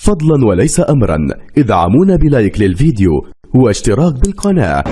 فضلا وليس أمرا ادعمونا بلايك للفيديو واشتراك بالقناة.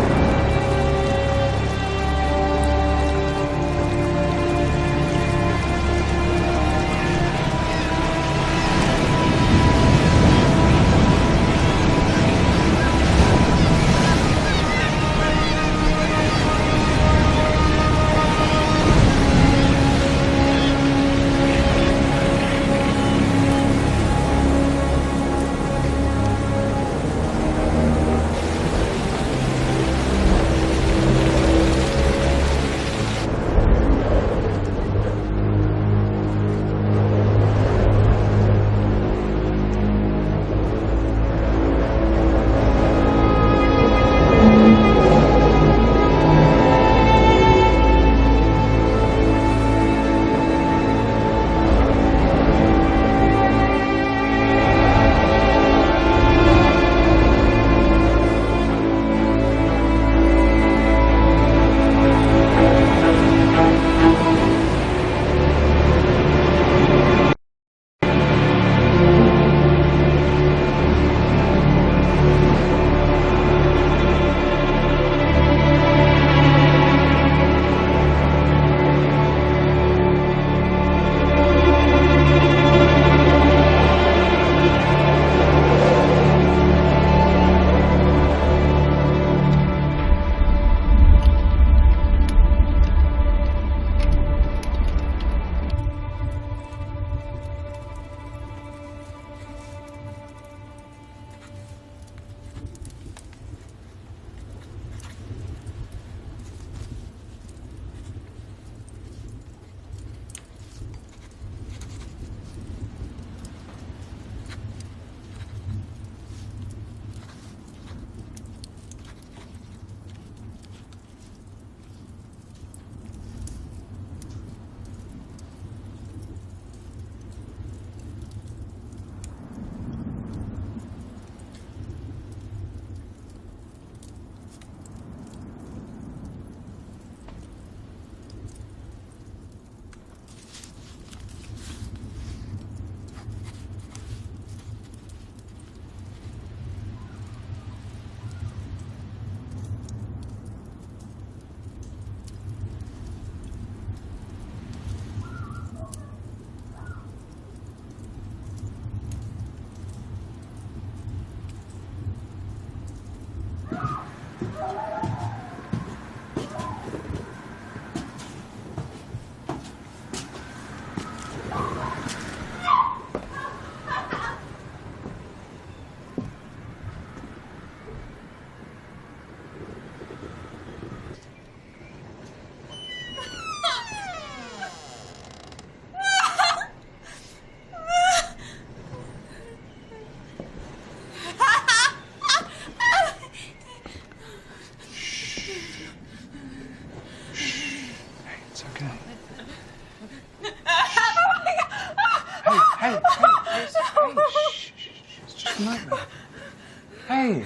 Hey.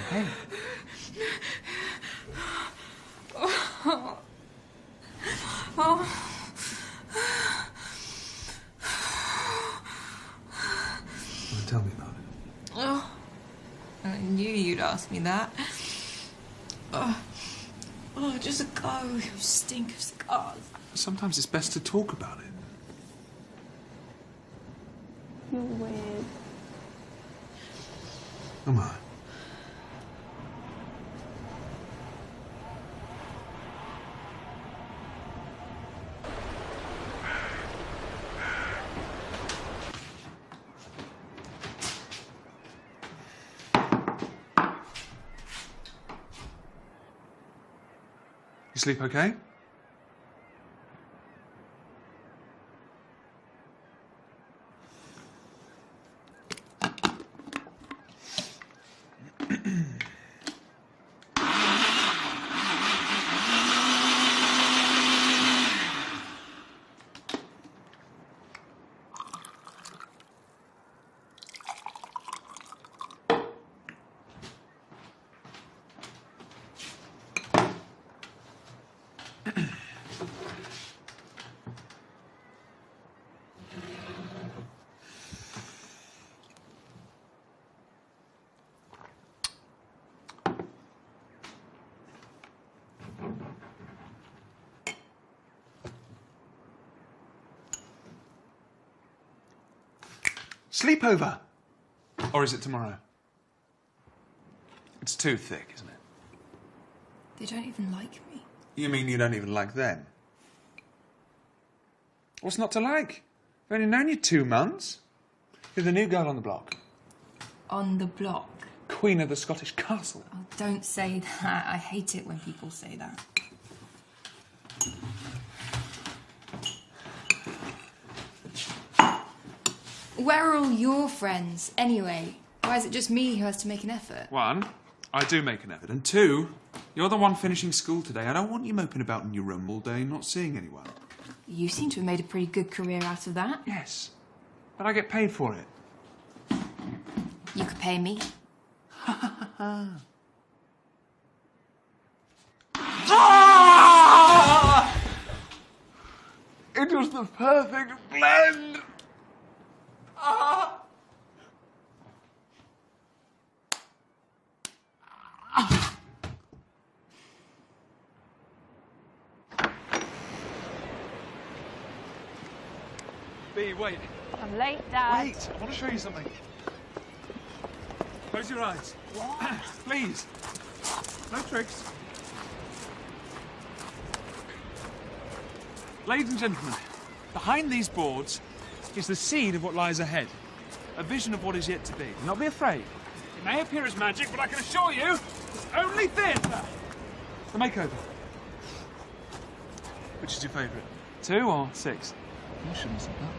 Well, tell me about it. Oh, I knew you'd ask me that. Just go. You stink of cigars. Sometimes it's best to talk about it. You're weird. Am I? You sleep okay? Sleepover! Or is it tomorrow? It's too thick, isn't it? They don't even like me. You mean you don't even like them? What's not to like? I've only known you 2 months. You're the new girl on the block. On the block. Queen of the Scottish castle. Oh, don't say that. I hate it when people say that. Where are all your friends, anyway? Why is it just me who has to make an effort? 1, I do make an effort. And 2, you're the one finishing school today. I don't want you moping about in your room all day not seeing anyone. You seem to have made a pretty good career out of that. Yes, but I get paid for it. You could pay me. It was the perfect blend! B, wait. I'm late, Dad. Wait, I want to show you something. Close your eyes. What? Please. No tricks. Ladies and gentlemen, behind these boards is the seed of what lies ahead. A vision of what is yet to be. Do not be afraid. It may appear as magic, but I can assure you, it's only theatre. The makeover. Which is your favourite? 2 or 6? You shouldn't have said that.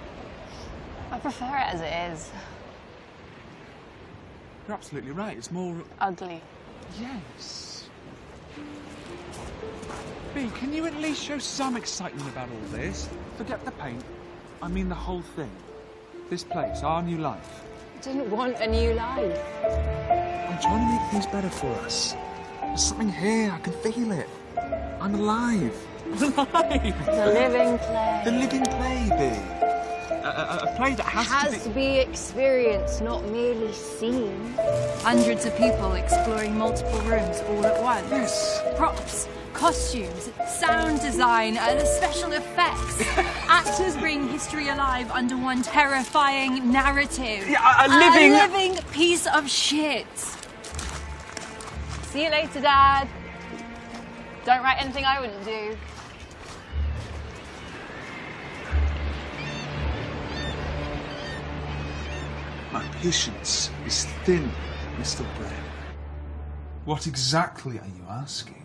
I prefer it as it is. You're absolutely right. It's more... Ugly. Yes. B, can you at least show some excitement about all this? Forget the paint. I mean the whole thing. This place, our new life. I didn't want a new life. I'm trying to make things better for us. There's something here. I can feel it. I'm alive. I'm alive. The living play. The living play, B. A play that has to be experienced, not merely seen. Hundreds of people exploring multiple rooms all at once. Yes. Props, costumes, sound design, special effects. Actors bring history alive under one terrifying narrative. Yeah, a living piece of shit. See you later, Dad. Don't write anything I wouldn't do. My patience is thin, Mr. Bread. What exactly are you asking?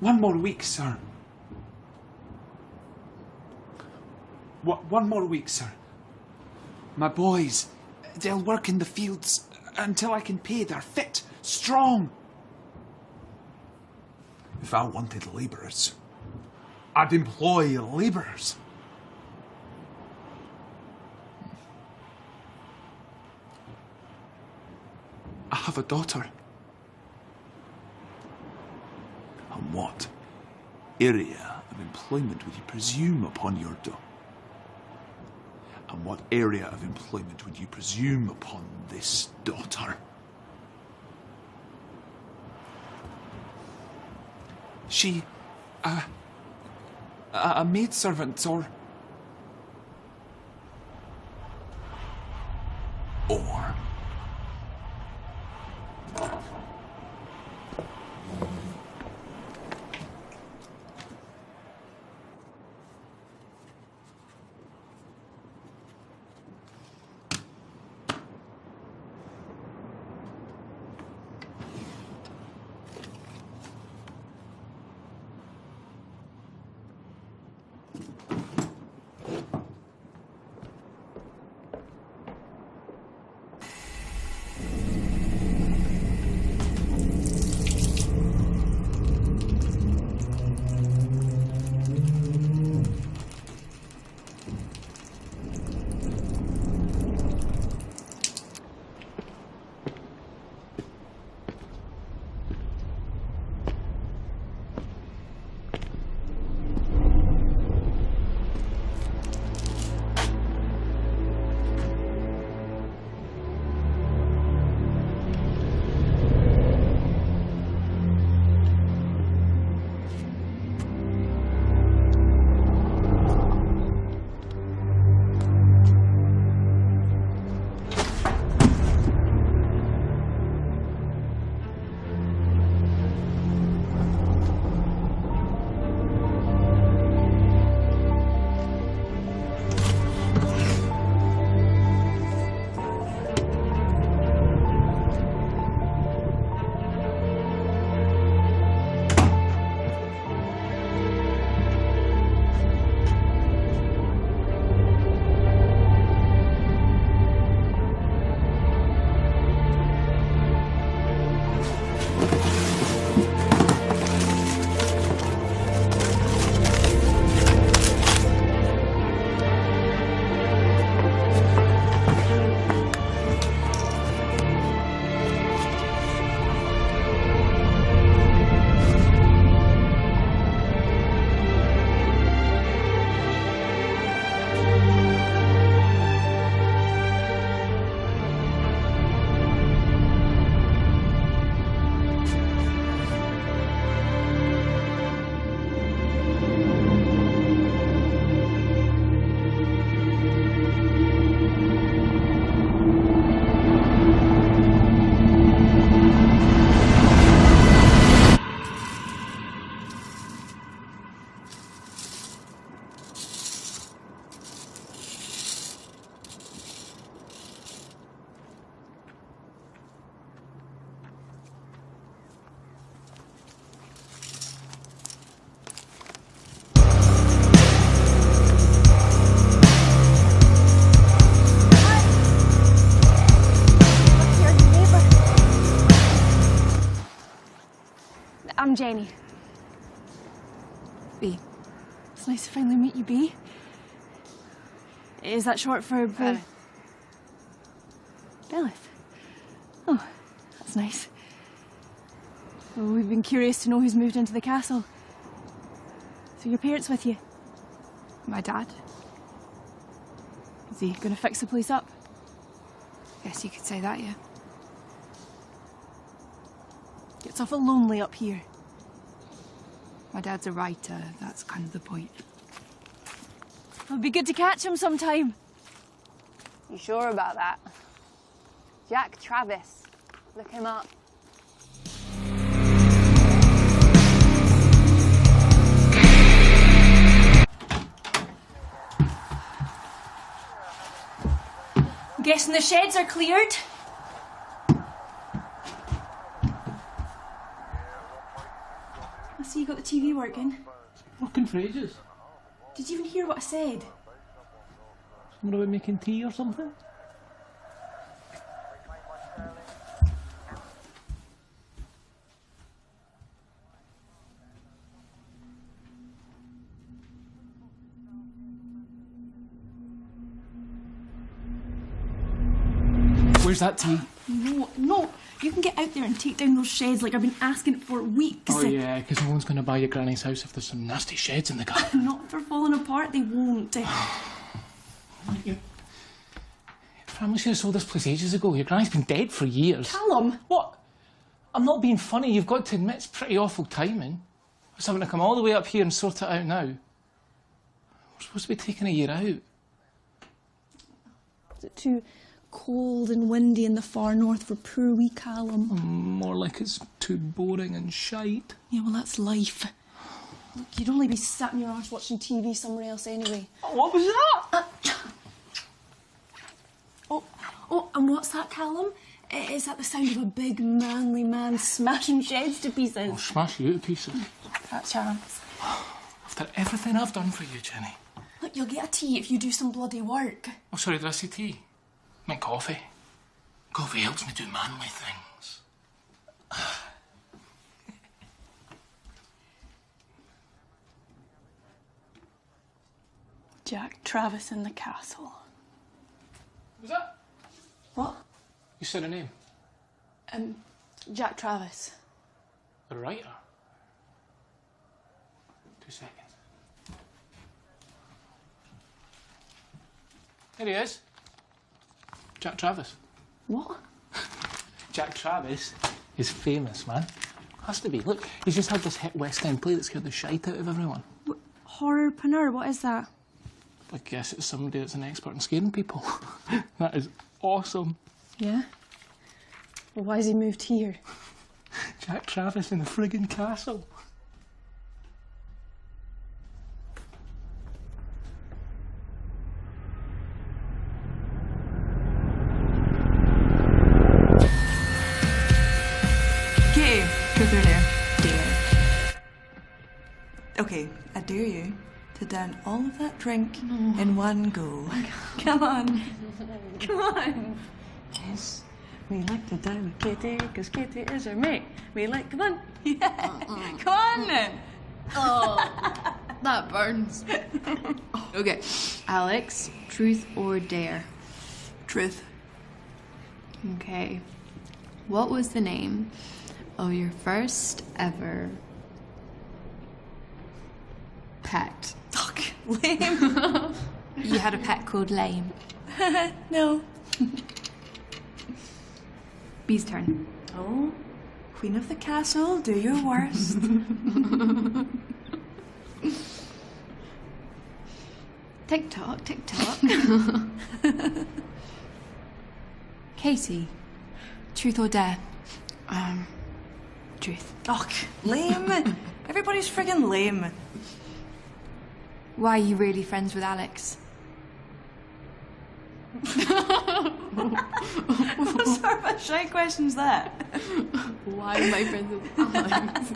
One more week, sir. One more week, sir. My boys, they'll work in the fields until I can pay. They're fit, strong. If I wanted labourers, I'd employ labourers. I have a daughter. And what area of employment would you presume upon your daughter? And what area of employment would you presume upon this daughter? She, a maidservant, or... Janie. B. It's nice to finally meet you, B. Is that short for... Bella. Bellith? Oh, that's nice. Well, we've been curious to know who's moved into the castle. So your parents with you? My dad? Is he gonna fix the place up? Guess you could say that, yeah. Gets awful lonely up here. My dad's a writer, that's kind of the point. It'd be good to catch him sometime. You sure about that? Jack Travis. Look him up. I'm guessing the sheds are cleared. I see you got the TV working. Working for ages. Did you even hear what I said? Something about making tea or something? Where's that tea? No. You can get out there and take down those sheds like I've been asking for weeks. Oh yeah, because no one's going to buy your granny's house if there's some nasty sheds in the garden. Not if they're falling apart, they won't. Your family should have sold this place ages ago. Your granny's been dead for years. Callum! What? I'm not being funny. You've got to admit it's pretty awful timing. I was having to come all the way up here and sort it out now. We're supposed to be taking a year out. Is it too cold and windy in the far north for poor wee Callum? More like it's too boring and shite. Yeah, well, that's life. Look, you'd only be sat in your arse watching TV somewhere else anyway. What was that? Oh, and what's that, Callum? Is that the sound of a big, manly man smashing sheds to pieces? I'll smash you to pieces. That chance. After everything I've done for you, Jenny. Look, you'll get a tea if you do some bloody work. Oh, sorry, did I say tea? I meant coffee. Coffee helps me do manly things. Jack Travis in the castle. Was that? What? You said a name. Jack Travis. The writer. 2 seconds. There he is. Jack Travis. What? Jack Travis is famous, man. Has to be. Look, he's just had this hit West End play that scared the shite out of everyone. Horrorpreneur, what is that? I guess it's somebody that's an expert in scaring people. That is awesome. Yeah? Well, why has he moved here? Jack Travis in the friggin' castle. Truth or dare? Dare. Okay, I dare you to down all of that drink in one go. Come on. Come on. Yes. We like to dine with Katie because Katie is our mate. We like, come on. Yeah. Come on. Oh, that burns. Okay, Alex, truth or dare? Truth. Okay. What was the name of your first ever pet? Fuck. Lame. You had a pet called Lame. No. B's turn. Oh, Queen of the Castle, do your worst. Tick-tock, tick-tock. Katie, truth or dare? Truth. Fuck. Lame. Everybody's friggin' lame. Why are you really friends with Alex? What sort of a shy question's that? Why am I friends with Alex?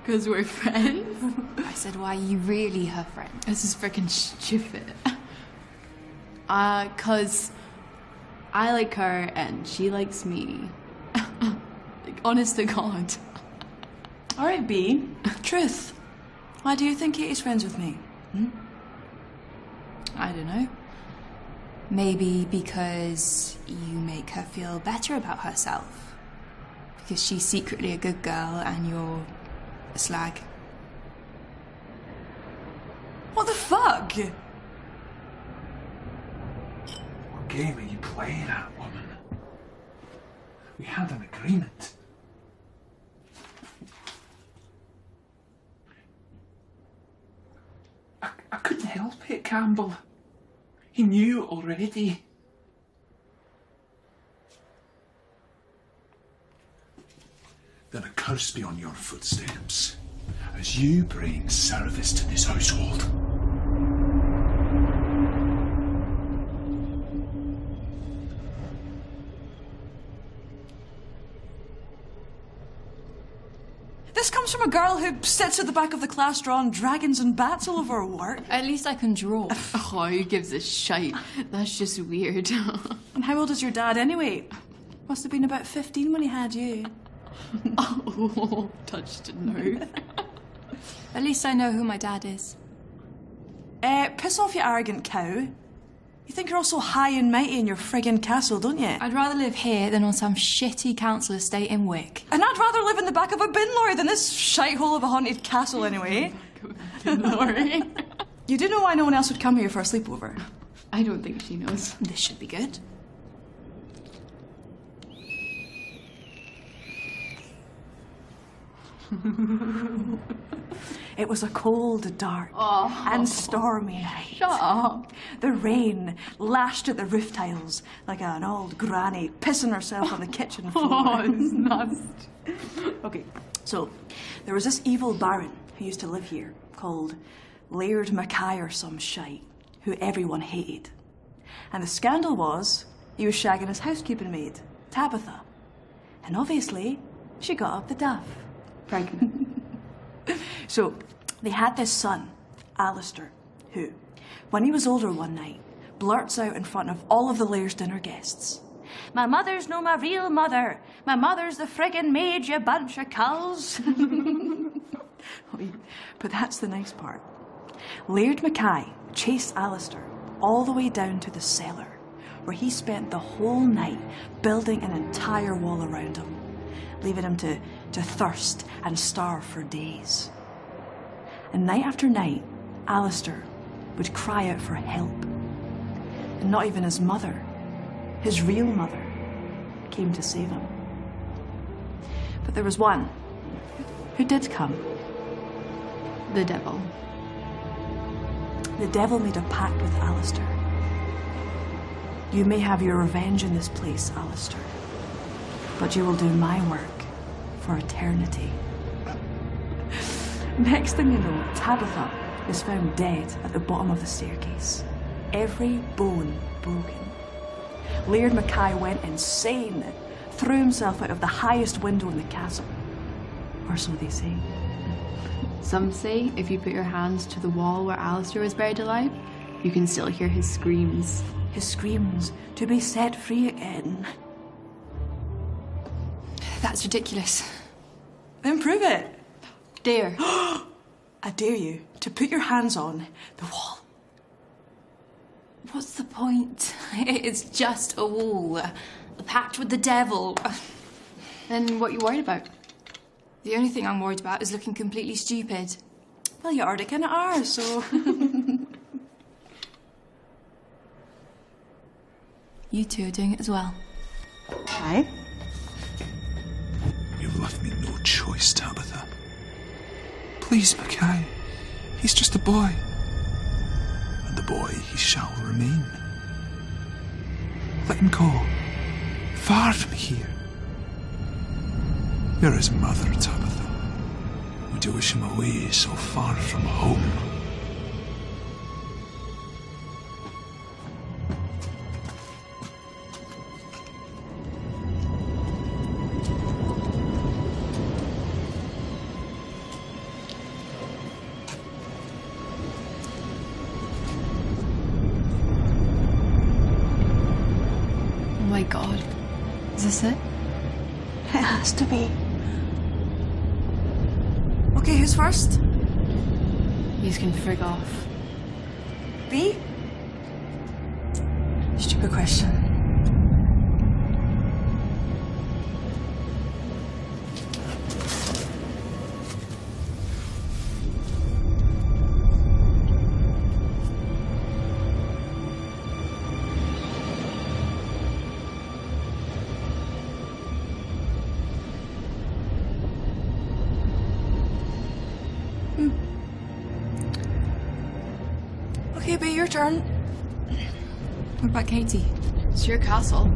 Because we're friends? I said, why are you really her friend? This is freaking stupid. 'Cause I like her and she likes me. Like, honest to God. All right, B. Truth. Why do you think Katie's friends with me? I don't know. Maybe because you make her feel better about herself. Because she's secretly a good girl and you're a slag. What the fuck? What game are you playing at, woman? We had an agreement. I couldn't help it, Campbell. He knew already. Then a curse be on your footsteps, as you bring service to this household. This comes from a girl who sits at the back of the class drawing dragons and bats all over her work. At least I can draw. Oh, who gives a shite? That's just weird. And how old is your dad anyway? Must have been about 15 when he had you. Oh, touched a nerve. At least I know who my dad is. Piss off, you arrogant cow. You think you're all so high and mighty in your friggin' castle, don't you? I'd rather live here than on some shitty council estate in Wick. And I'd rather live in the back of a bin lorry than this shithole of a haunted castle anyway. Lorry. You do know why no one else would come here for a sleepover? I don't think she knows. This should be good. It was a cold, dark, and stormy night. Shut up. The rain lashed at the roof tiles like an old granny pissing herself on the kitchen floor. Oh, it's nasty. Okay, so there was this evil baron who used to live here called Laird Mackay or some shite, who everyone hated. And the scandal was he was shagging his housekeeping maid, Tabitha. And obviously, she got up the duff. Pregnant. So, they had this son, Alistair, who, when he was older one night, blurts out in front of all of the Laird's dinner guests, "My mother's no my real mother. My mother's the friggin' maid, you bunch of culls." But that's the nice part. Laird Mackay chased Alistair all the way down to the cellar, where he spent the whole night building an entire wall around him, leaving him to thirst and starve for days. And night after night, Alistair would cry out for help. And not even his mother, his real mother, came to save him. But there was one who did come. The devil. The devil made a pact with Alistair. "You may have your revenge in this place, Alistair, but you will do my work for eternity." Next thing you know, Tabitha is found dead at the bottom of the staircase. Every bone broken. Laird Mackay went insane, threw himself out of the highest window in the castle. Or so they say. Some say if you put your hands to the wall where Alistair was buried alive, you can still hear his screams. His screams to be set free again. That's ridiculous. Then prove it. Dare. I dare you to put your hands on the wall. What's the point? It's just a wall. A pact with the devil. Then what are you worried about? The only thing I'm worried about is looking completely stupid. Well, you already kind of are, so... You two are doing it as well. Aye. You've left me no choice, Tabitha. Please, Mackay. He's just a boy. And the boy he shall remain. Let him go. Far from here. You're his mother, Tabitha. Would you wish him away so far from home? Oh my god. Is this it? It has to be. Okay, who's first? You can frig off. B? Stupid question. Okay, but your turn. What about Katie? It's your castle.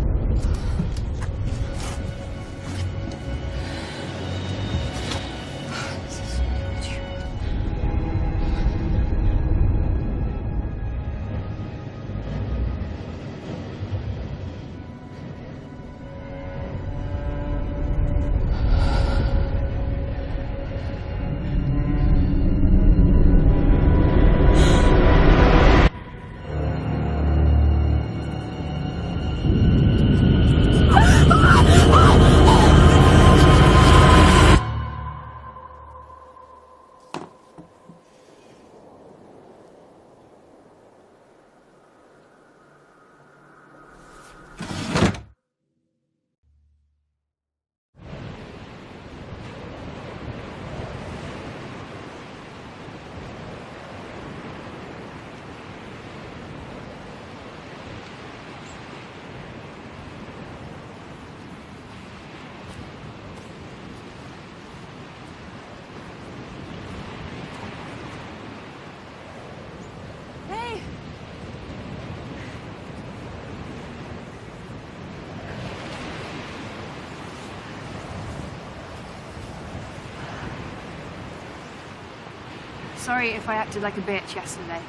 Sorry if I acted like a bitch yesterday.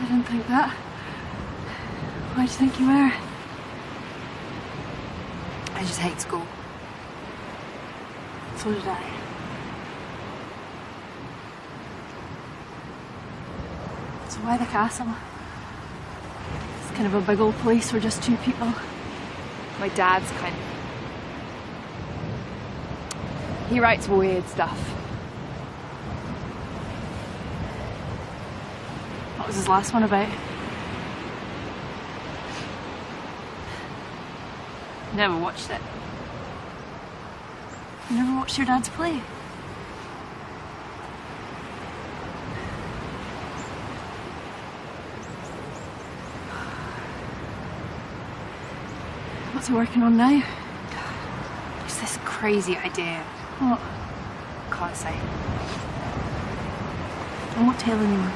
I didn't think that. Why do you think you were? I just hate school. So did I. So why the castle? It's kind of a big old place. We're just two people. My dad's kind of... He writes weird stuff. What was his last one about? Never watched it. You never watched your dad's play? What's he working on now? It's this crazy idea. What? Can't say. I won't tell anyone.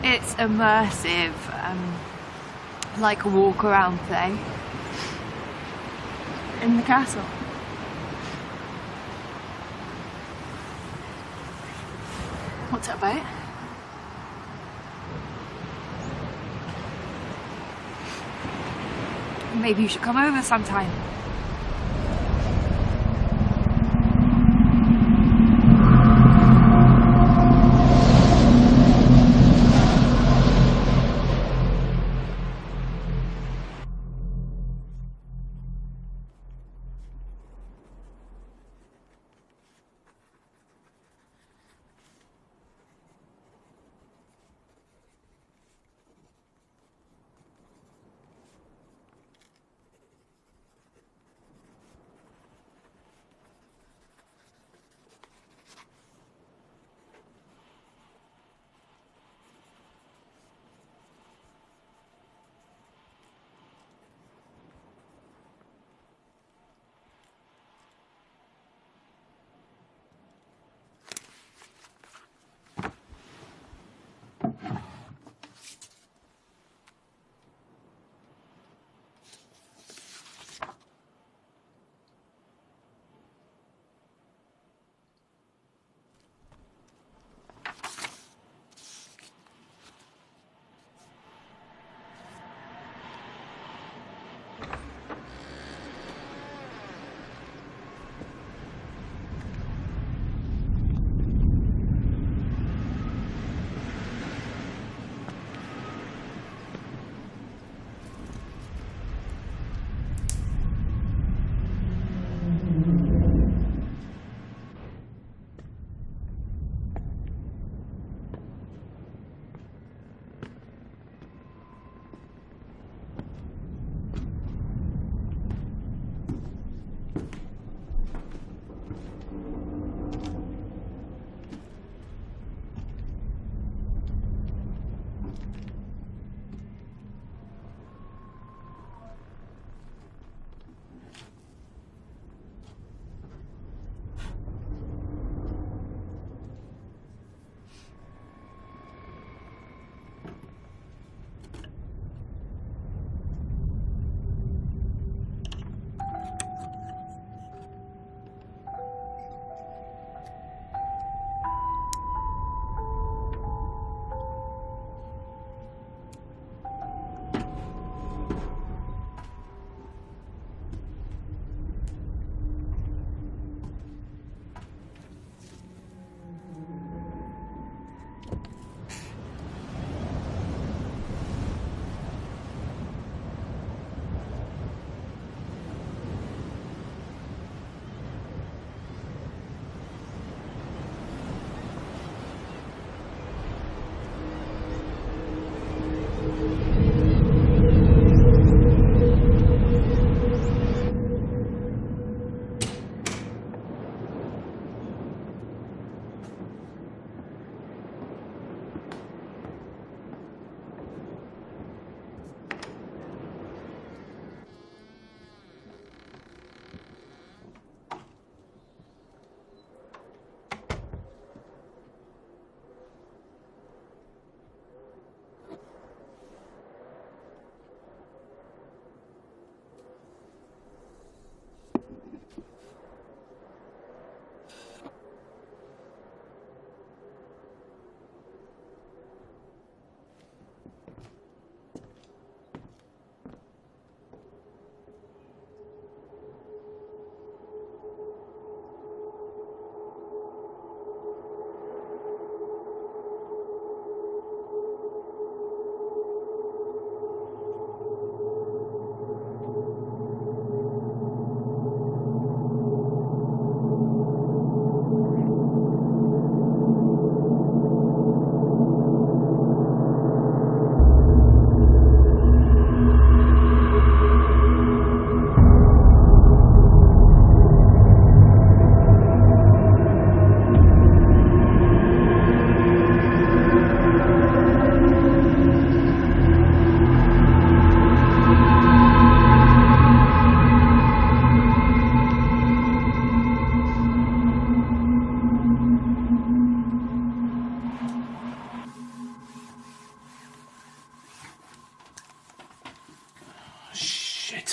It's immersive, like a walk around thing. In the castle? What's it about? Maybe you should come over sometime.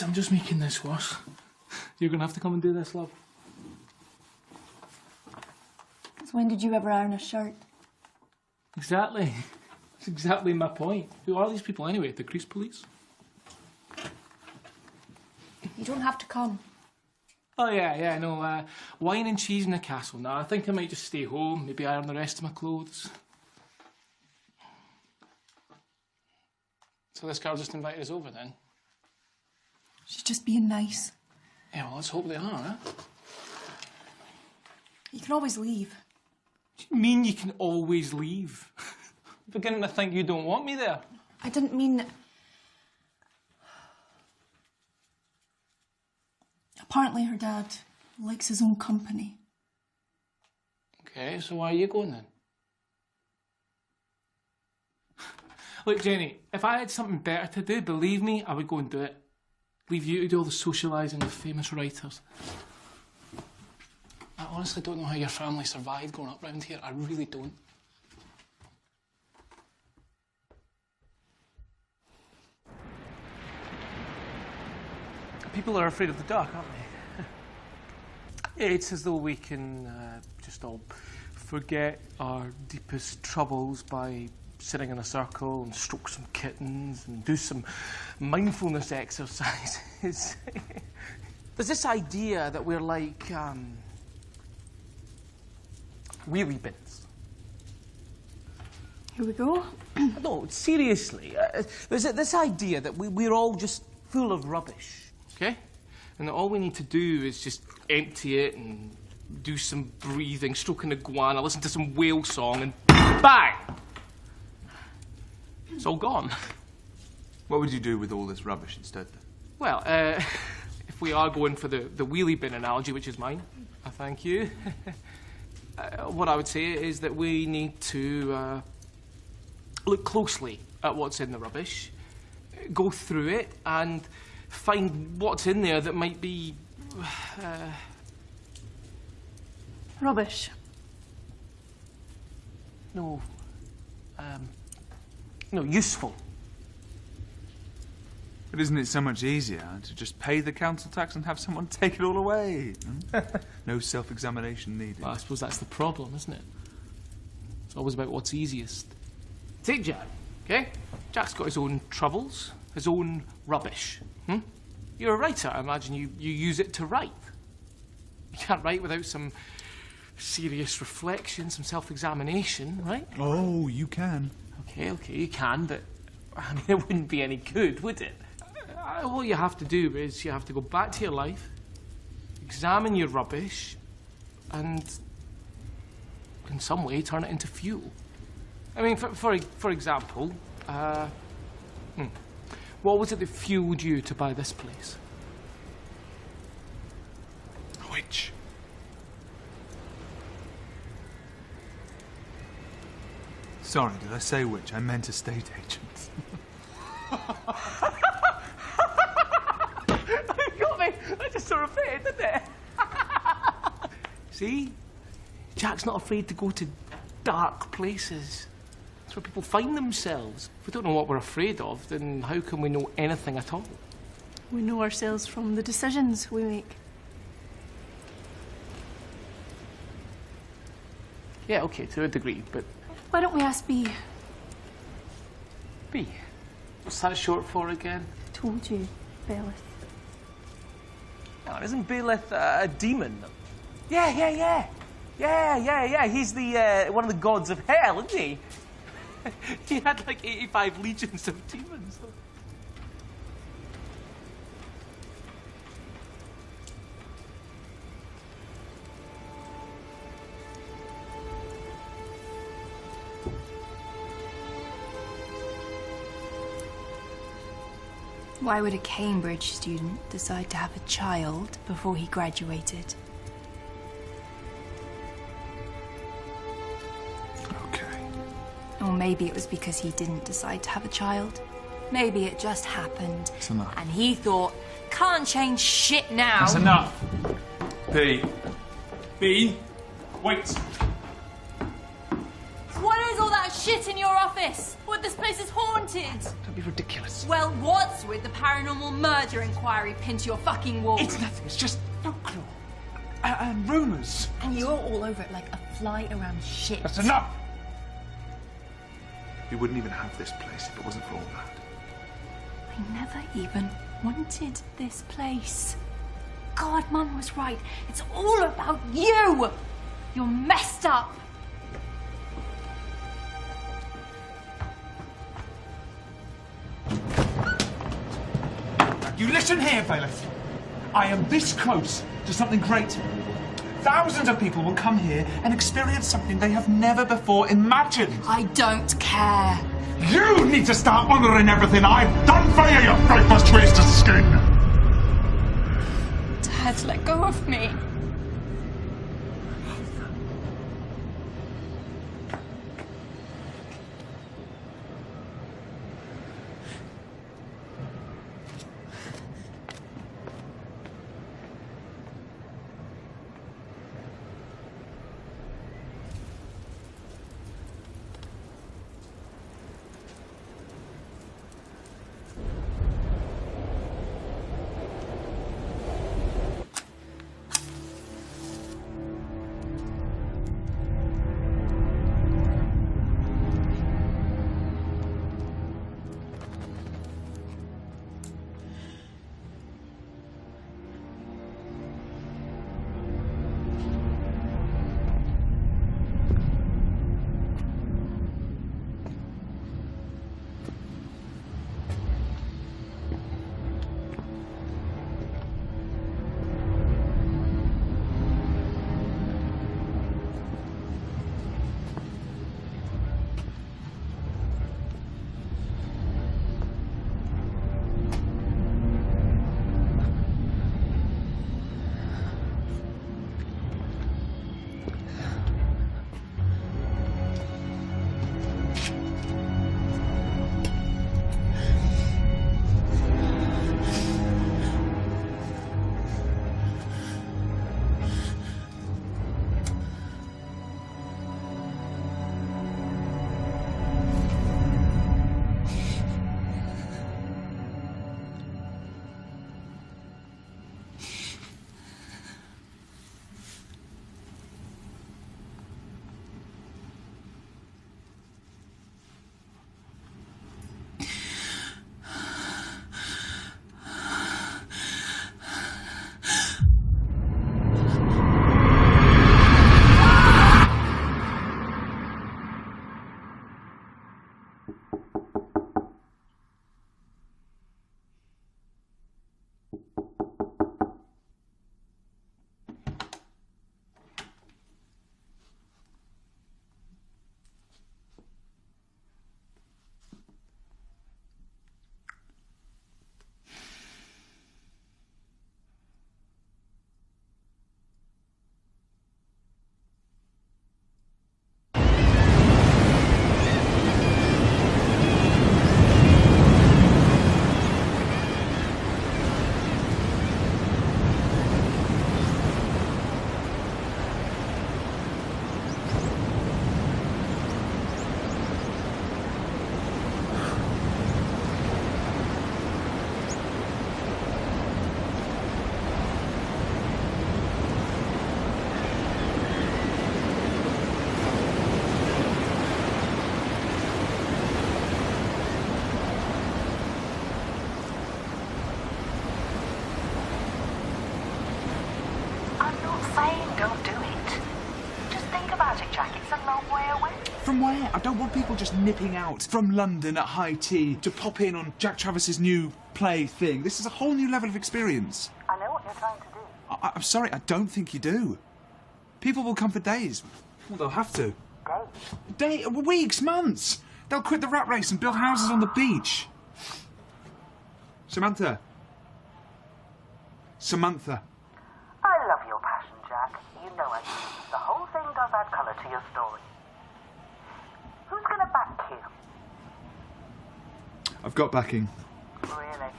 I'm just making this worse. You're gonna have to come and do this, love. So when did you ever iron a shirt? Exactly. That's exactly my point. Who are these people anyway? The crease police? You don't have to come. Oh, yeah, no, wine and cheese in the castle. Now, I think I might just stay home, maybe iron the rest of my clothes. So this girl just invited us over, then? She's just being nice. Yeah, well, let's hope they are, eh? You can always leave. What do you mean you can always leave? I'm beginning to think you don't want me there. I didn't mean... Apparently her dad likes his own company. Okay, so why are you going then? Look, Jenny, if I had something better to do, believe me, I would go and do it. Leave you to do all the socialising with famous writers. I honestly don't know how your family survived growing up round here. I really don't. People are afraid of the dark, aren't they? It's as though we can just all forget our deepest troubles by sitting in a circle and stroke some kittens and do some mindfulness exercises. There's this idea that we're like wheelie bins. Here we go. No, seriously. There's this idea that we're all just full of rubbish. Okay? And all we need to do is just empty it and do some breathing, stroking the iguana, listen to some whale song, and bang! It's all gone. What would you do with all this rubbish instead, then? Well, if we are going for the wheelie bin analogy, which is mine, I thank you, what I would say is that we need to look closely at what's in the rubbish, go through it, and find what's in there that might be... Rubbish. No, useful. But isn't it so much easier to just pay the council tax and have someone take it all away? No self-examination needed. Well, I suppose that's the problem, isn't it? It's always about what's easiest. Take Jack, okay? Jack's got his own troubles, his own rubbish. You're a writer, I imagine you use it to write. You can't write without some serious reflection, some self-examination, right? Oh, you can. Okay, you can, but I mean, it wouldn't be any good, would it? What you have to do is you have to go back to your life, examine your rubbish, and in some way turn it into fuel. I mean, for example, what was it that fueled you to buy this place? Which? Sorry, did I say which? I meant estate agents. You got me! I just sort of fit, didn't it? See? Jack's not afraid to go to dark places. That's where people find themselves. If we don't know what we're afraid of, then how can we know anything at all? We know ourselves from the decisions we make. Yeah, okay, to a degree, but... Why don't we ask B? B? What's that short for again? Told you, Belith. Oh, isn't Baelith a demon? Yeah. He's the one of the gods of hell, isn't he? He had like 85 legions of demons. Why would a Cambridge student decide to have a child before he graduated? Okay. Or maybe it was because he didn't decide to have a child. Maybe it just happened. That's enough. And he thought, can't change shit now. That's enough. B. Wait. What is all that shit in your office? What, this place is haunted? Don't be ridiculous. Well, what's with the paranormal murder inquiry pinned to your fucking wall? It's nothing, it's just folklore. And rumours. And you're all over it like a fly around shit. That's enough! We wouldn't even have this place if it wasn't for all that. I never even wanted this place. God, Mum was right. It's all about you! You're messed up. You listen here, Bailiff. I am this close to something great. Thousands of people will come here and experience something they have never before imagined. I don't care. You need to start honouring everything I've done for you, you breakfast wasted skin! Dad, let go of me. From where? I don't want people just nipping out from London at high tea to pop in on Jack Travis's new play thing. This is a whole new level of experience. I know what you're trying to do. I'm sorry, I don't think you do. People will come for days. Well, they'll have to. Weeks, months. They'll quit the rat race and build houses on the beach. Samantha. Samantha. I love your passion, Jack. You know I do. The whole thing does add colour to your story. Who's going to back you? I've got backing. Really?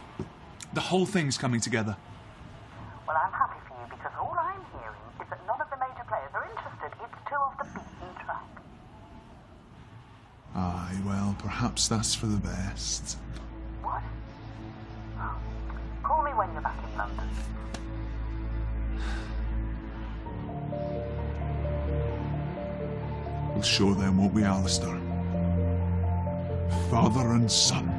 The whole thing's coming together. Well, I'm happy for you because all I'm hearing is that none of the major players are interested. It's too off the beaten track. Aye, well, perhaps that's for the best. What? Oh, call me when you're back in London. We'll show them, won't we, Alistair? Father and son.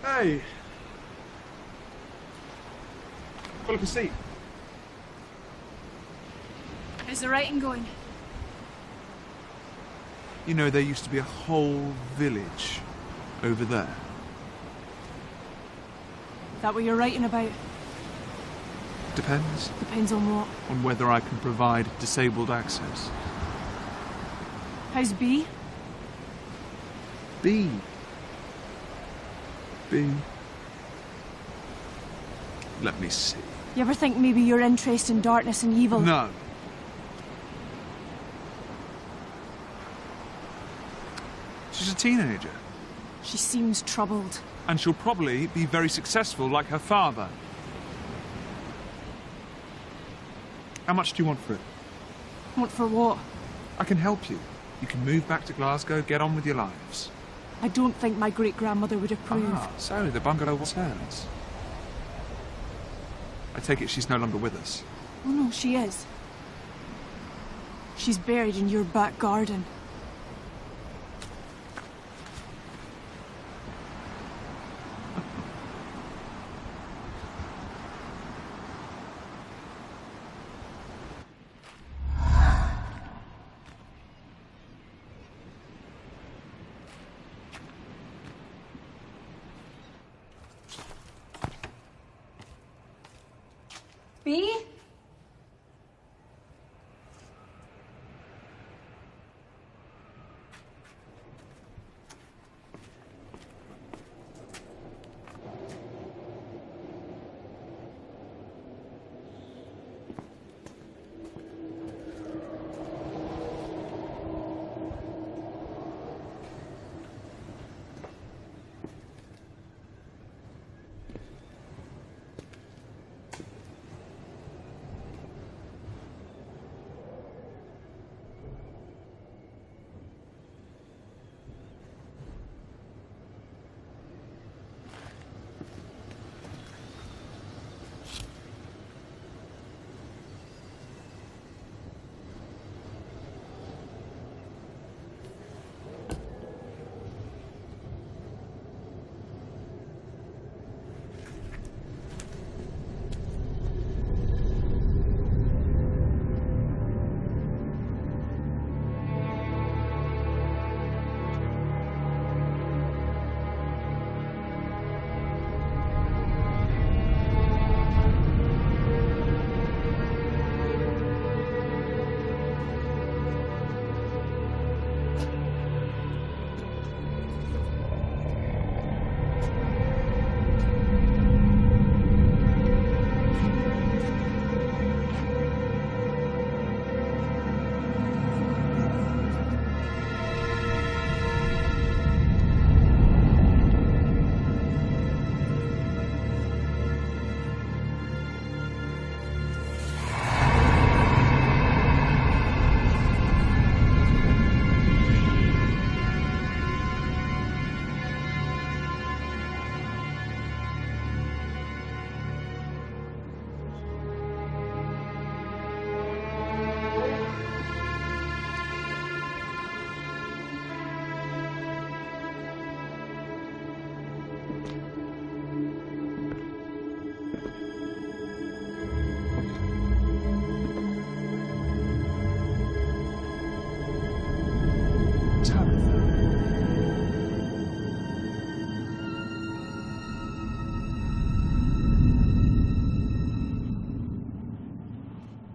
Hey. Pull up a seat. How's the writing going? You know, there used to be a whole village over there. Is that what you're writing about? Depends Depends on what. on whether I can provide disabled access. How's B? B. Let me see. You ever think maybe your interest in darkness and evil? No. She's a teenager. She seems troubled. And she'll probably be very successful like her father. How much do you want for it? What for what? I can help you. You can move back to Glasgow, get on with your lives. I don't think my great-grandmother would approve. Ah, so the bungalow was hers. I take it she's no longer with us. Oh no, she is. She's buried in your back garden. B?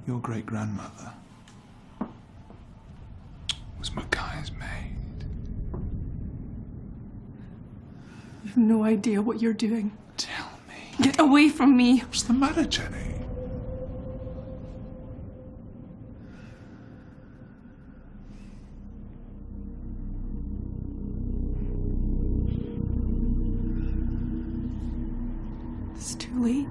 Your great-grandmother was Mackay's maid. You've no idea what you're doing. Tell me. Get away from me. What's the matter, Jenny? It's too late.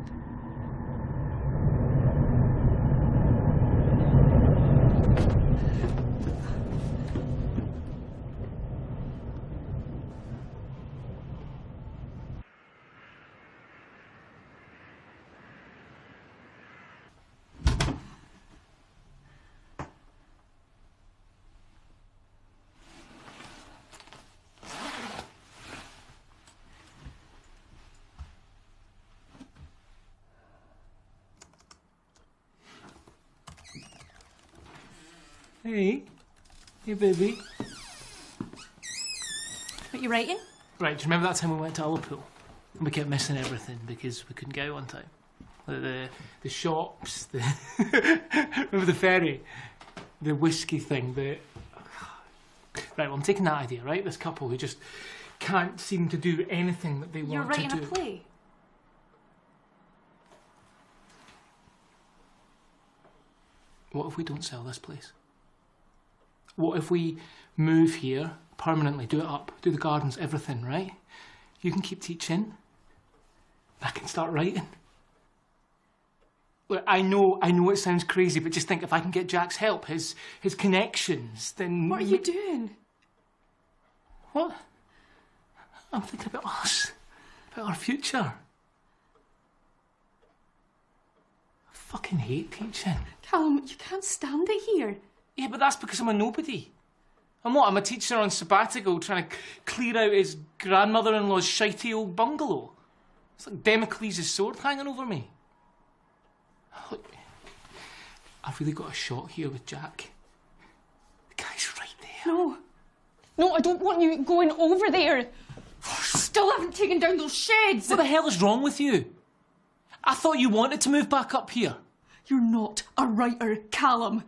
Hey. Hey, baby. What you writing? Right, do you remember that time we went to Liverpool? And we kept missing everything because we couldn't get out on time? Like the shops, remember the ferry? The whiskey thing, Right, well, I'm taking that idea, right? This couple who just can't seem to do anything that they want to do. You're writing a play? What if we don't sell this place? What if we move here permanently, do it up, do the gardens, everything, right? You can keep teaching. I can start writing. Look, I know it sounds crazy, but just think if I can get Jack's help, his connections, then... What are you doing? What? I'm thinking about us, about our future. I fucking hate teaching. Callum, you can't stand it here. Yeah, but that's because I'm a nobody. I'm what? I'm a teacher on sabbatical trying to clear out his grandmother-in-law's shitey old bungalow. It's like Damocles' sword hanging over me. Look, I've really got a shot here with Jack. The guy's right there. No, I don't want you going over there. Still haven't taken down those sheds. What the hell is wrong with you? I thought you wanted to move back up here. You're not a writer, Callum.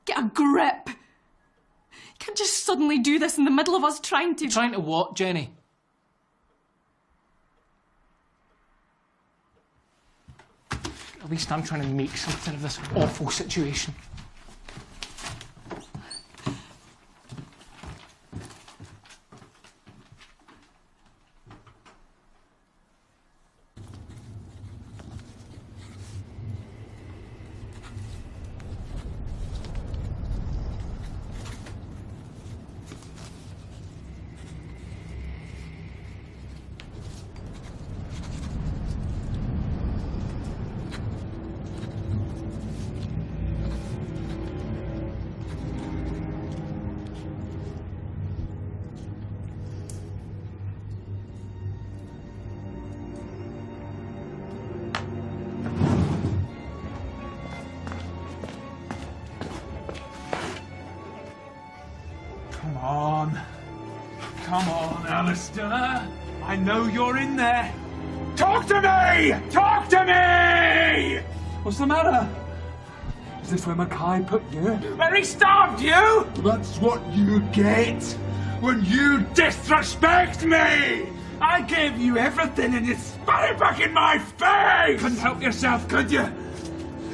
Get a grip. You can't just suddenly do this in the middle of us trying to... Trying to what, Jenny? At least I'm trying to make something of this awful situation. Come on, Alistair. I know you're in there. Talk to me! Talk to me! What's the matter? Is this where Mackay put you? Where he starved you? That's what you get when you disrespect me! I gave you everything and you spat it back in my face! Couldn't help yourself, could you?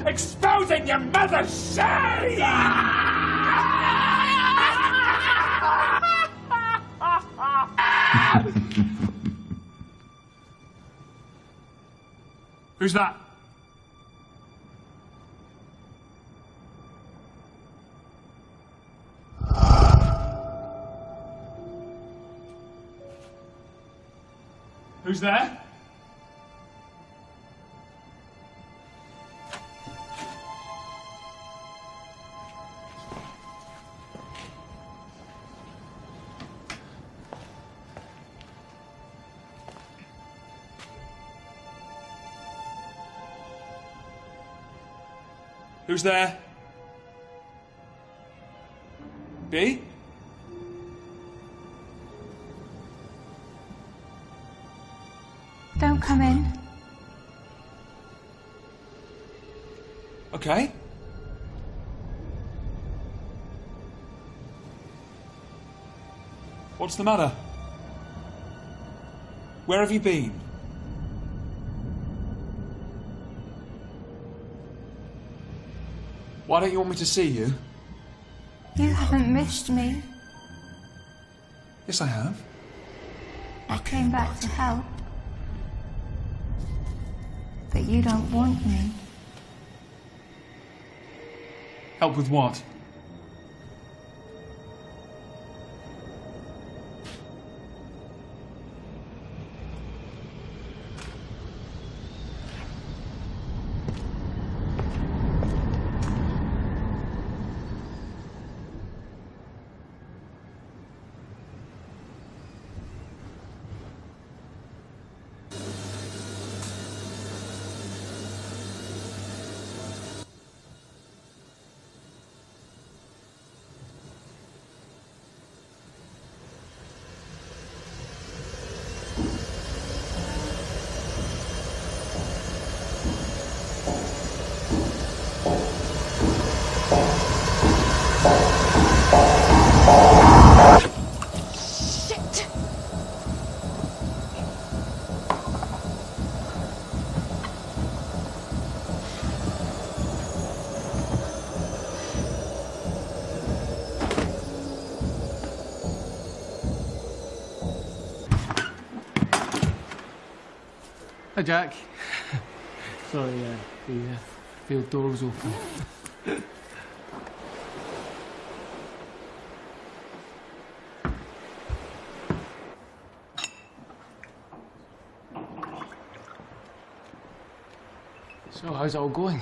Exposing your mother's shame! Who's that? Who's there? Who's there? B? Don't come in. Okay. What's the matter? Where have you been? Why don't you want me to see you? You haven't missed me. Yes, I have. I came back to help. But you don't want me. Help with what? Hi, Jack. Sorry, the field door was open. So, how's it all going?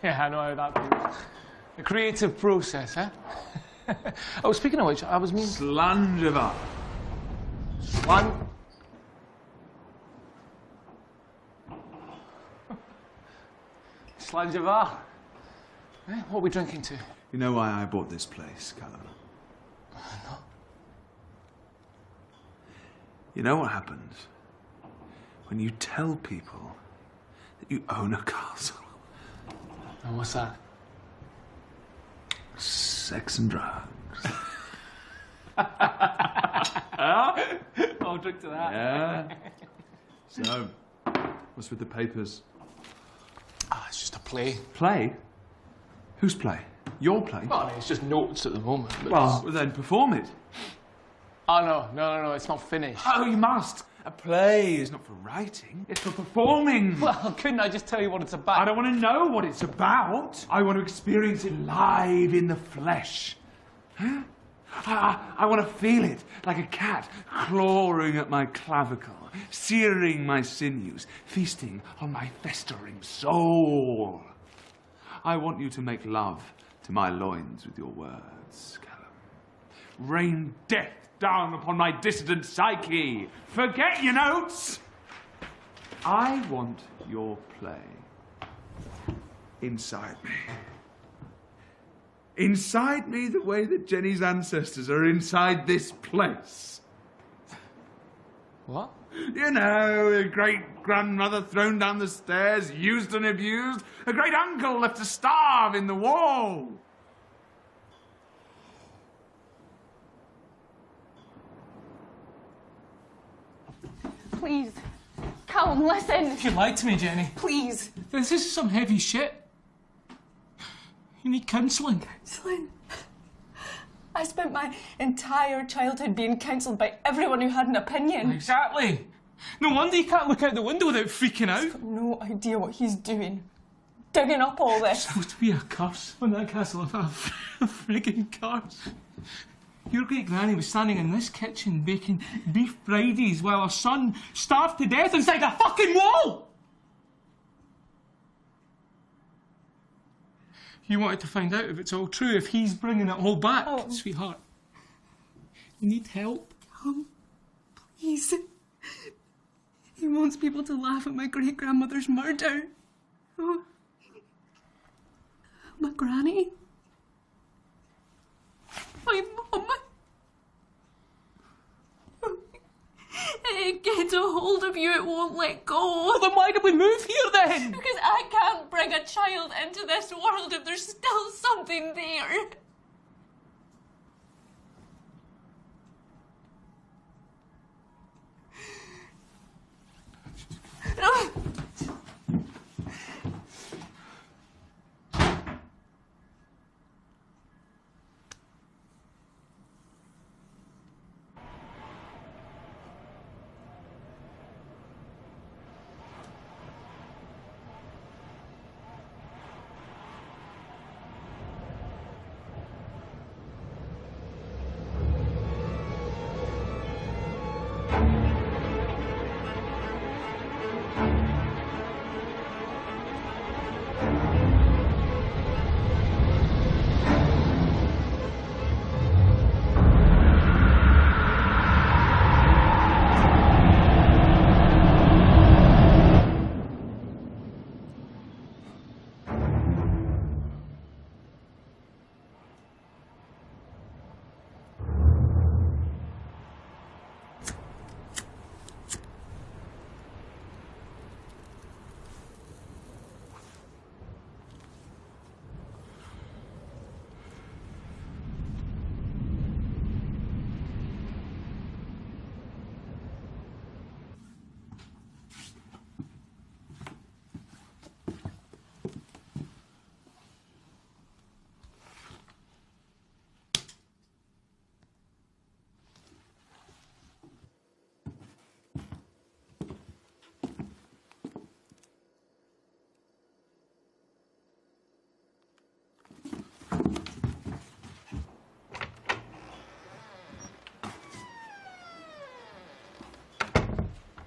Yeah, I know how that feels. The creative process, huh? Oh, speaking of which, I was meaning... Slanjava. Slanjava. Eh, what are we drinking to? You know why I bought this place, Callum? No. You know what happens when you tell people that you own a castle? And what's that? Sex and drugs. I'll drink to that. Yeah. So, what's with the papers? Ah, it's just a play. Play? Whose play? Your play? Well, I mean, it's just notes at the moment. But Well, then perform it. Oh, no, it's not finished. Oh, you must. A play is not for writing, it's for performing. Well, couldn't I just tell you what it's about? I don't want to know what it's about. I want to experience it live in the flesh. Huh? I want to feel it like a cat clawing at my clavicle, searing my sinews, feasting on my festering soul. I want you to make love to my loins with your words, Callum. Rain death down upon my dissident psyche. Forget your notes. I want your play inside me. Inside me the way that Jenny's ancestors are inside this place. What? You know, a great-grandmother thrown down the stairs, used and abused. A great-uncle left to starve in the wall. Please. Callum, listen. You lied to me, Jenny. Please. This is some heavy shit. You need counselling. Counselling? I spent my entire childhood being counselled by everyone who had an opinion. Exactly. No wonder you can't look out the window without freaking out. He's got no idea what he's doing. Digging up all this. It's supposed to be a curse when that castle of a frigging curse. Your great granny was standing in this kitchen baking beef Fridays while her son starved to death inside a fucking wall! You wanted to find out if it's all true, if he's bringing it all back. Oh. Sweetheart, you need help. Please. He wants people to laugh at my great-grandmother's murder. Oh. My granny. My mum. It gets a hold of you, it won't let go. Well, then why did we move here then? Because I can't bring a child into this world if there's still something there.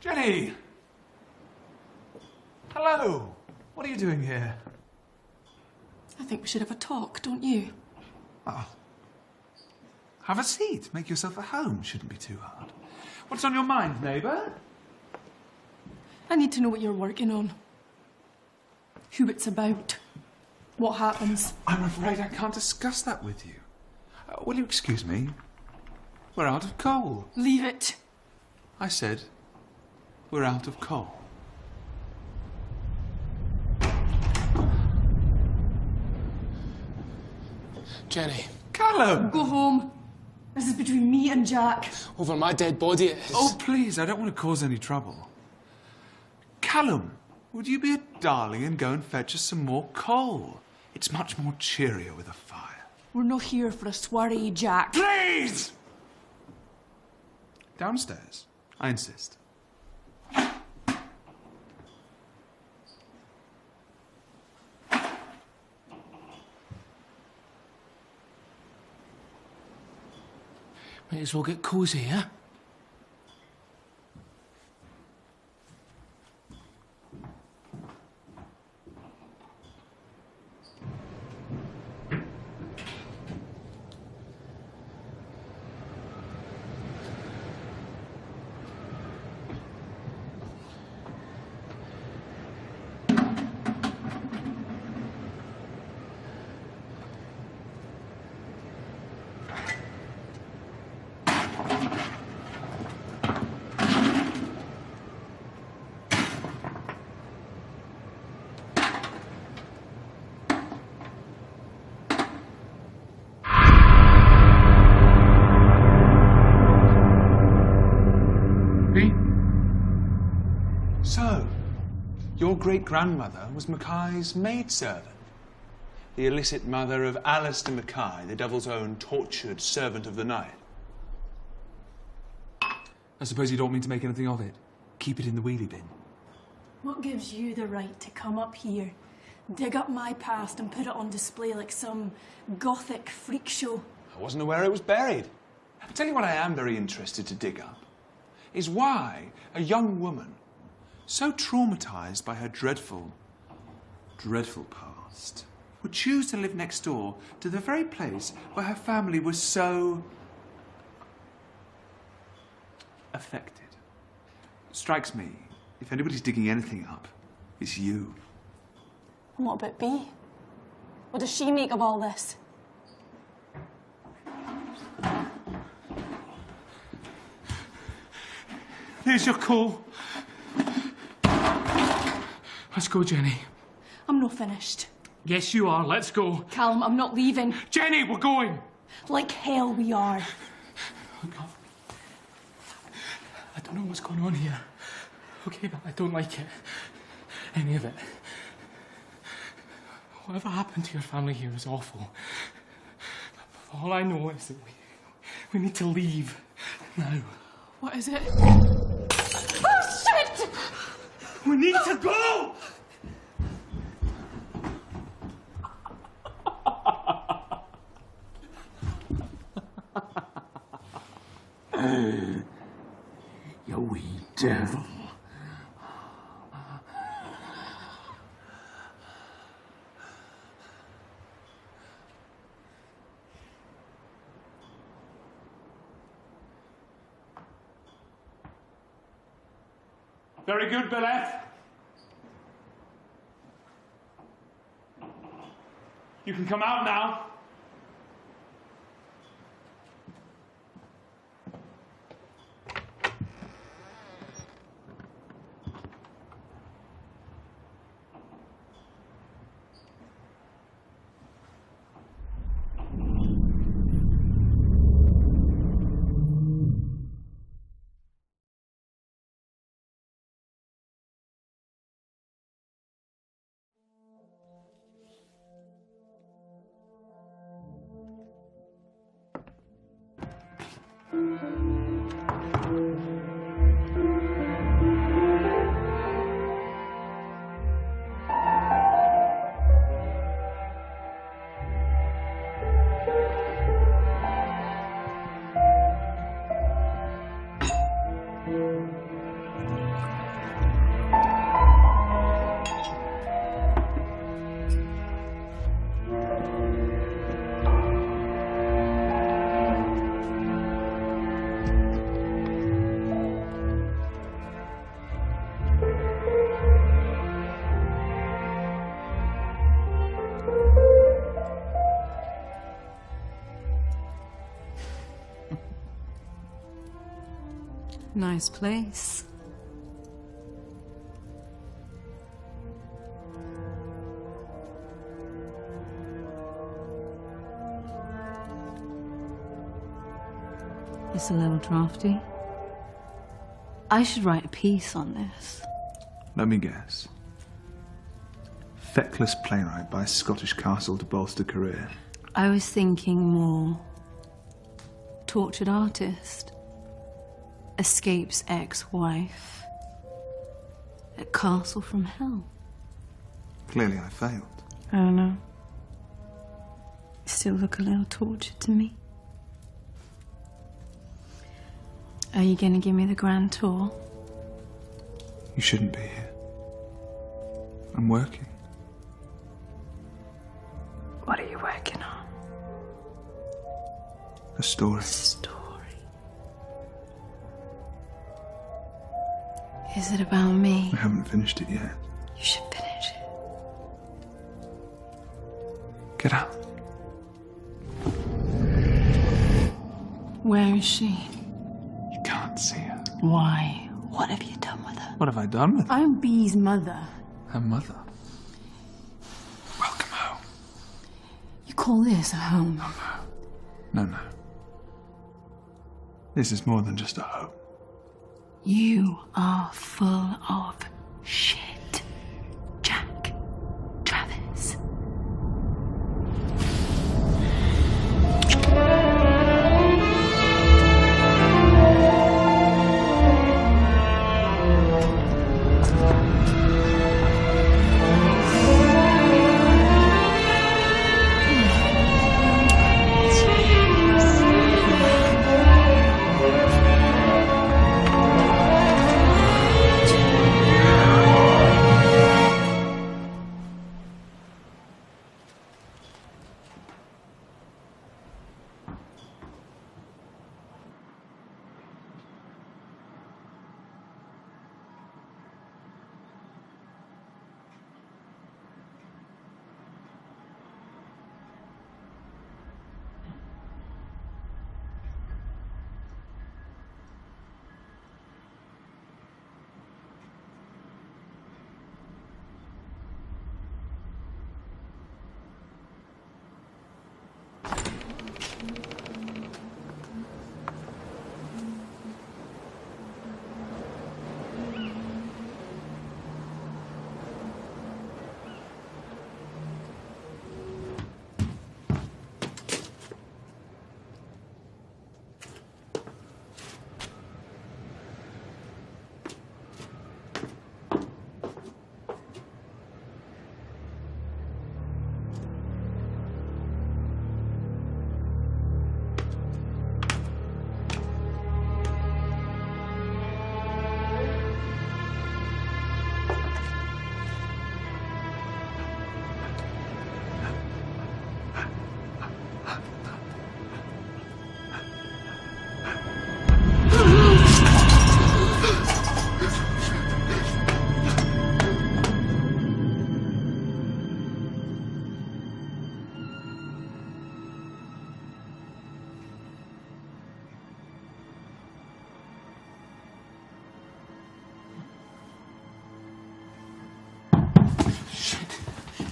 Jenny! Hello! What are you doing here? I think we should have a talk, don't you? Oh. Have a seat. Make yourself at home. Shouldn't be too hard. What's on your mind, neighbour? I need to know what you're working on. Who it's about. What happens. I'm afraid I can't discuss that with you. Will you excuse me? We're out of coal. Leave it. I said we're out of coal. Jenny. Callum! Go home. This is between me and Jack. Over my dead body it is. Oh, please, I don't want to cause any trouble. Callum, would you be a darling and go and fetch us some more coal? It's much more cheerier with a fire. We're not here for a soiree, Jack. Please! Downstairs. I insist. Might as well get cosy, yeah? So, your great-grandmother was Mackay's maidservant. The illicit mother of Alistair Mackay, the devil's own tortured servant of the night. I suppose you don't mean to make anything of it. Keep it in the wheelie bin. What gives you the right to come up here, dig up my past and put it on display like some gothic freak show? I wasn't aware it was buried. I'll tell you what I am very interested to dig up, is why a young woman, so traumatised by her dreadful, dreadful past, would choose to live next door to the very place where her family was so affected. Strikes me, if anybody's digging anything up, it's you. And what about Bea? What does she make of all this? There's your call. Let's go, Jenny. I'm not finished. Yes, you are. Let's go. Callum, I'm not leaving. Jenny, we're going. Like hell we are. Look, I don't know what's going on here. Okay, but I don't like it. Any of it. Whatever happened to your family here is awful. All I know is that we need to leave now. What is it? Oh, shit! We need to go! You wee devil. Very good, Bellette. You can come out now. Nice place. It's a little drafty. I should write a piece on this. Let me guess. Feckless playwright buys Scottish castle to bolster career. I was thinking more tortured artist. Escapes ex-wife. A castle from hell. Clearly I failed. I don't know. You still look a little tortured to me. Are you gonna give me the grand tour? You shouldn't be here. I'm working. What are you working on? A story. Is it about me? I haven't finished it yet. You should finish it. Get out. Where is she? You can't see her. Why? What have you done with her? What have I done with her? I'm Bee's mother. Her mother. Welcome home. You call this a home? No. This is more than just a home. You are full of shit, Jack Travis.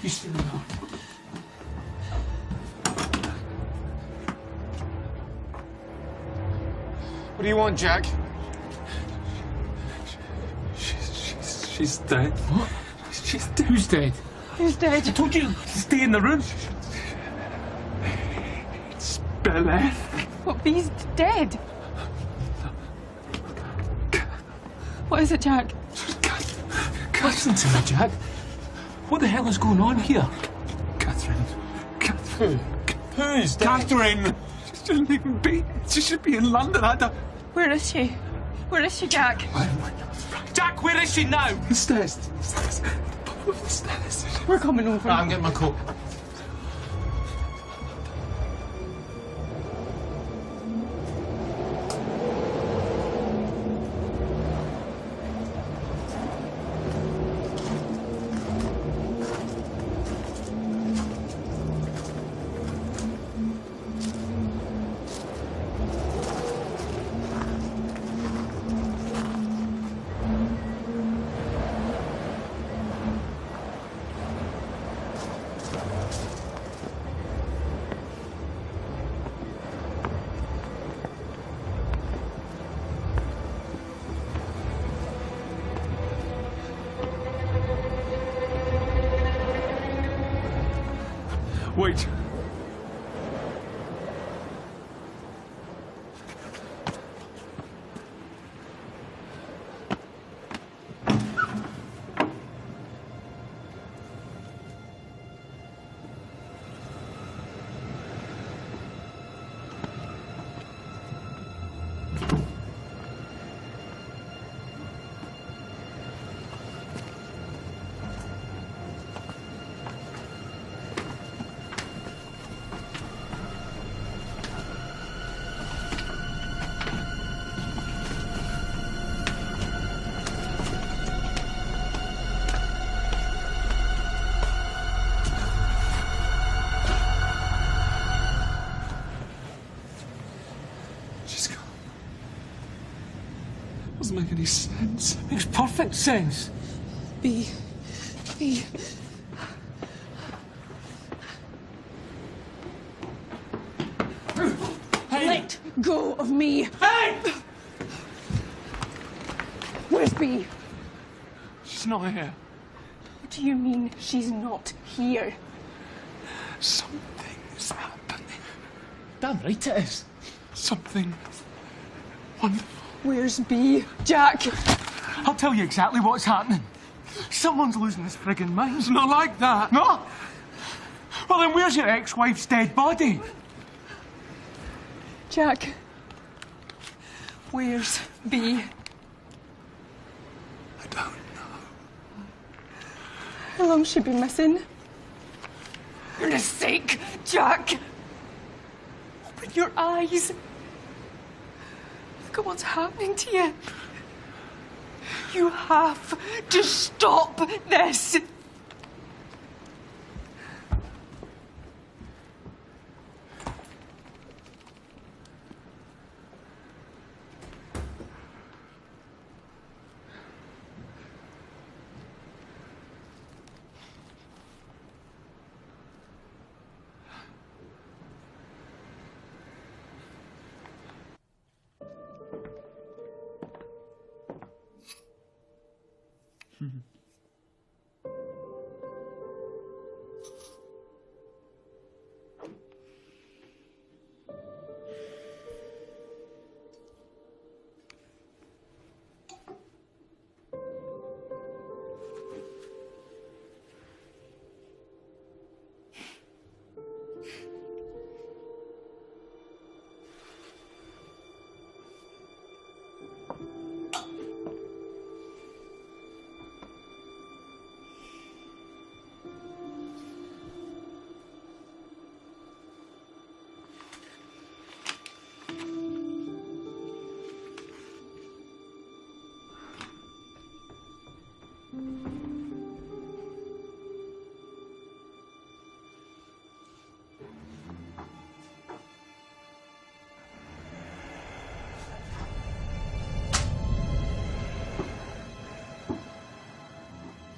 You still alone? What do you want, Jack? She's dead. What? She's dead. Who's dead? Who's dead? I told you to stay in the room. It's Bella. What, Bee's dead? What is it, Jack? Listen to me, Jack. What the hell is going on here? Catherine. Who's dead? Catherine! She shouldn't even be. She should be in London. I don't. Where is she? Where is she, Jack? Jack, where is she now? The stairs. The stairs. We're coming over. I'm getting my coat. Wait. Doesn't make any sense. Makes perfect sense. B. Hey! Let go of me. Hey! Where's B? She's not here. What do you mean she's not here? Something's happening. Damn right it is. Something wonderful. Where's B? Jack! I'll tell you exactly what's happening. Someone's losing his friggin' mind. It's not like that. No? Well, then where's your ex-wife's dead body? Jack. Where's B? I don't know. How long's she been missing? For goodness sake, Jack! Open your eyes. Look at what's happening to you. You have to stop this.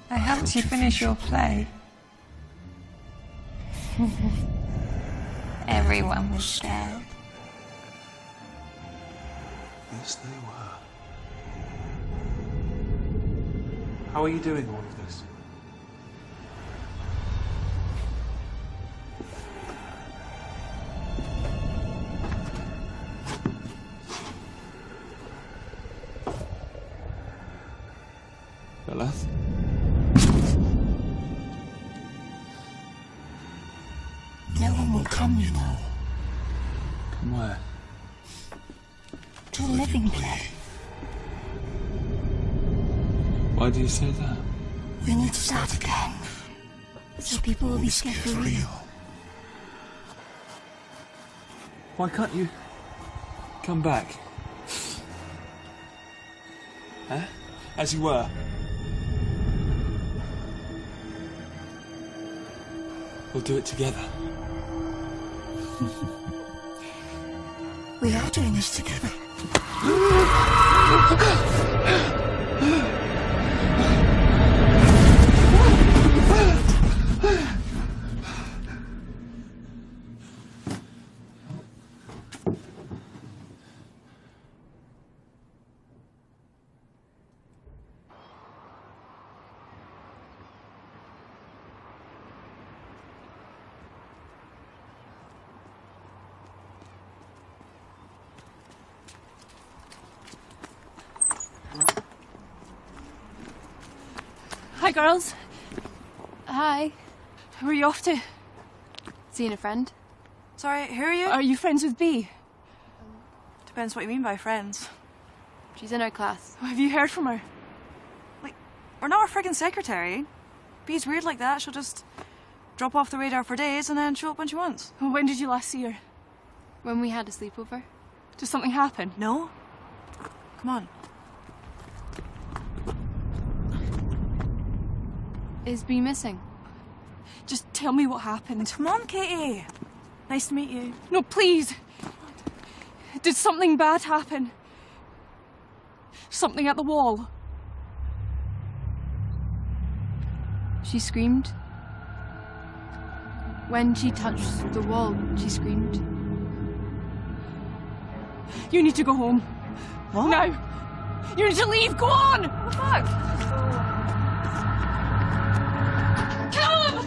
I helped you finish your play. Everyone was scared. Yes, they were. How are you doing all of this? Belleth? No one will come, you know. Come where? To the living place. Why do you say that? We need to start again. So people will be scared for real. Why can't you come back? Huh? As you were. We'll do it together. We are doing this together. girls. Hi. Who are you off to? Seeing a friend. Sorry, who are you? Are you friends with Bea? Depends what you mean by friends. She's in our class. Have you heard from her? Like, we're not her friggin' secretary. Bea's weird like that. She'll just drop off the radar for days and then show up when she wants. When did you last see her? When we had a sleepover. Did something happen? No. Come on. Is Bea missing? Just tell me what happened. Come on, Katie. Nice to meet you. No, please. Did something bad happen? Something at the wall? She screamed. When she touched the wall, she screamed. You need to go home. What? Now. You need to leave. Go on. What the fuck? Callum!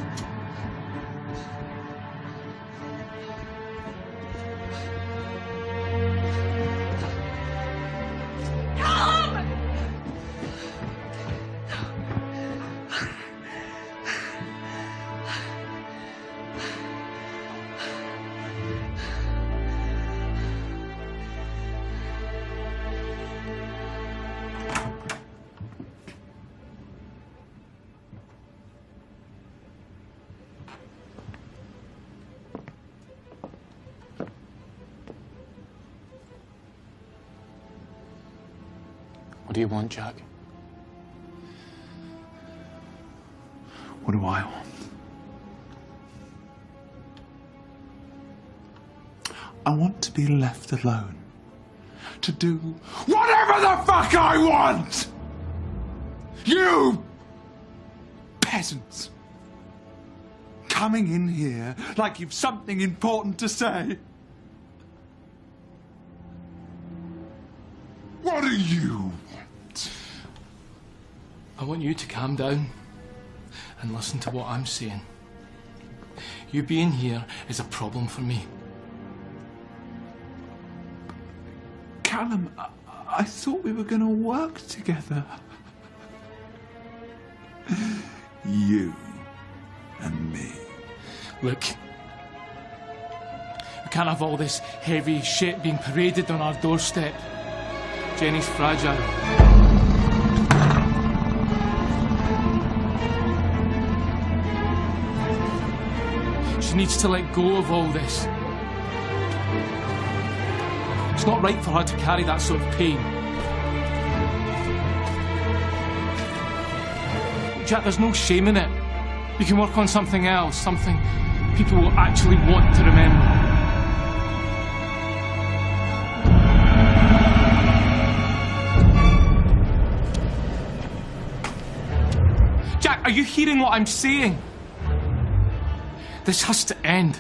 Callum! What do you want, Jack? What do I want? I want to be left alone. To do whatever the fuck I want! You peasants! Coming in here like you've something important to say. What do you want? I want you to calm down and listen to what I'm saying. You being here is a problem for me. Callum, I thought we were going to work together. You and me. Look, we can't have all this heavy shit being paraded on our doorstep. Jenny's fragile. She needs to let go of all this. It's not right for her to carry that sort of pain. Jack, there's no shame in it. You can work on something else, something people will actually want to remember. Jack, are you hearing what I'm saying? This has to end.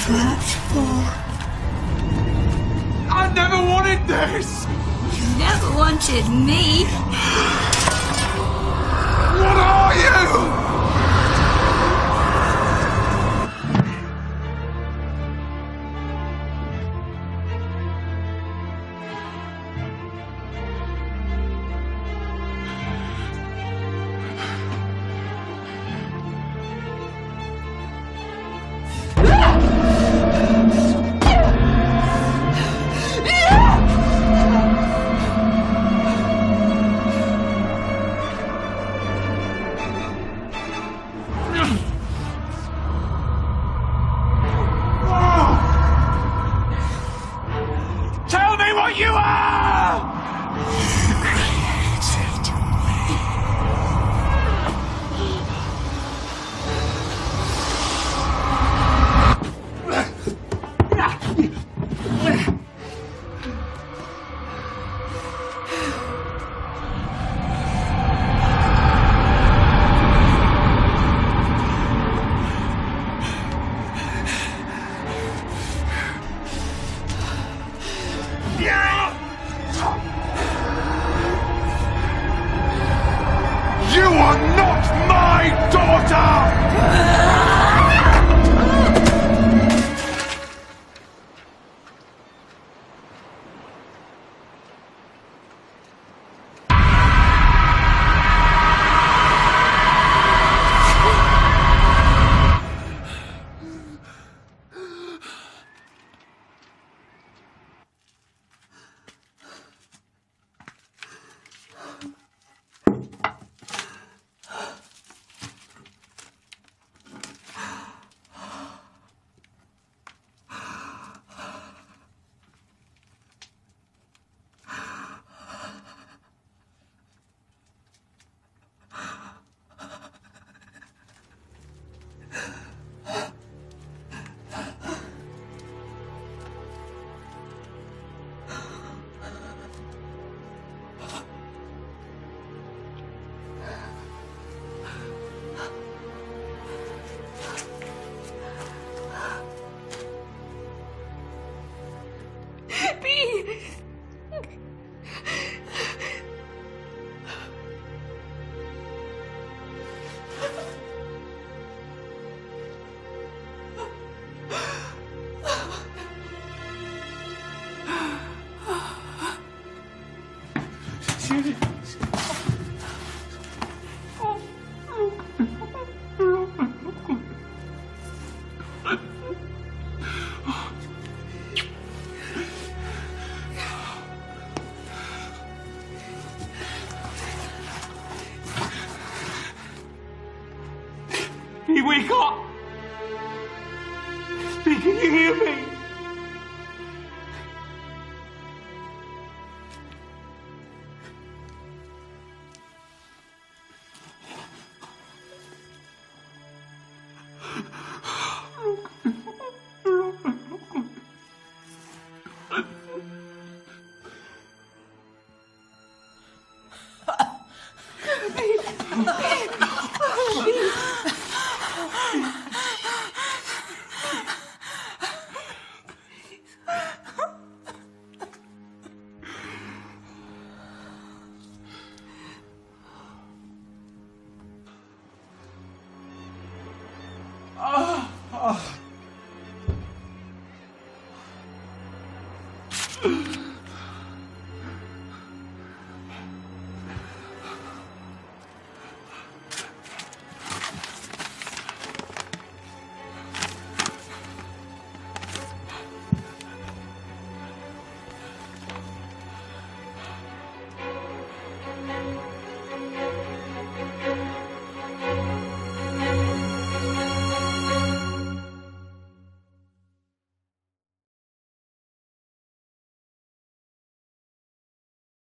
never asked for. I never wanted this! You never wanted me. What are you? Tell me what you are! You created me. You are not my daughter! Wake up! Can you hear me?